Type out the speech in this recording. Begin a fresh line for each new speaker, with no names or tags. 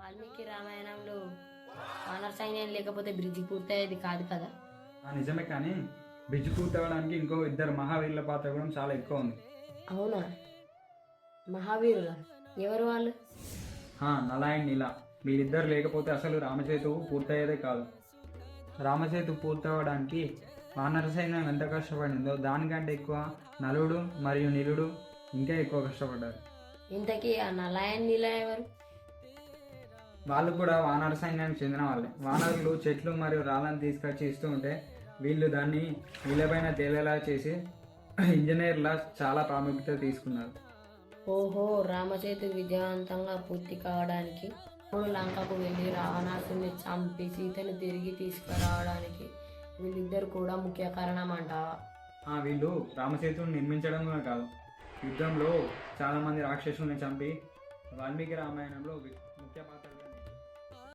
వాల్మీకి రామాయణంలో వానర సైన్యం లేకపోతే బ్రిడ్జి పూర్తయ్యేది కాదు కదా.
నిజమే, కానీ బ్రిడ్జ్ పూర్తవడానికి ఇంకో ఇద్దరు మహావీరుల పాత్ర కూడా చాలా ఎక్కువ ఉంది.
అవునా? మహావీరుల ఎవరు వాళ్ళు?
నల అండ్ నీల, వీళ్ళిద్దరు లేకపోతే అసలు రామసేతు పూర్తయ్యేదే కాదు. రామసేతు పూర్తవడానికి వానర సైన్యం ఎంత కష్టపడిందో దానికంటే ఎక్కువ నలుడు మరియు నిలుడు ఇంకా ఎక్కువ కష్టపడ్డారు.
ఇంతకీ ఆ నలాయన్ నీల ఎవరు?
వాళ్ళు కూడా వానర సైన్యానికి చెందిన వాళ్ళే. వానరులు చెట్లు మరియు రాళ్ళని తీసుకొచ్చి ఇస్తూ ఉంటే వీళ్ళు దాన్ని నీళ్ళపైన తేలేలా చేసి ఇంజనీర్లా చాలా ప్రాముఖ్యత తీసుకున్నారు.
ఓహో, రామసేతు విజయవంతంగా పూర్తి కావడానికి రాముడు లంకకు వెళ్ళి రావణాసుని చంపి సీతను తిరిగి తీసుకురావడానికి వీళ్ళిద్దరు కూడా ముఖ్య కారణం అంటావా?
వీళ్ళు రామసేతుని నిర్మించడం కాదు, యుద్ధంలో చాలామంది రాక్షసుల్ని చంపి వాల్మీకి రామాయణంలో ముఖ్య పాత్ర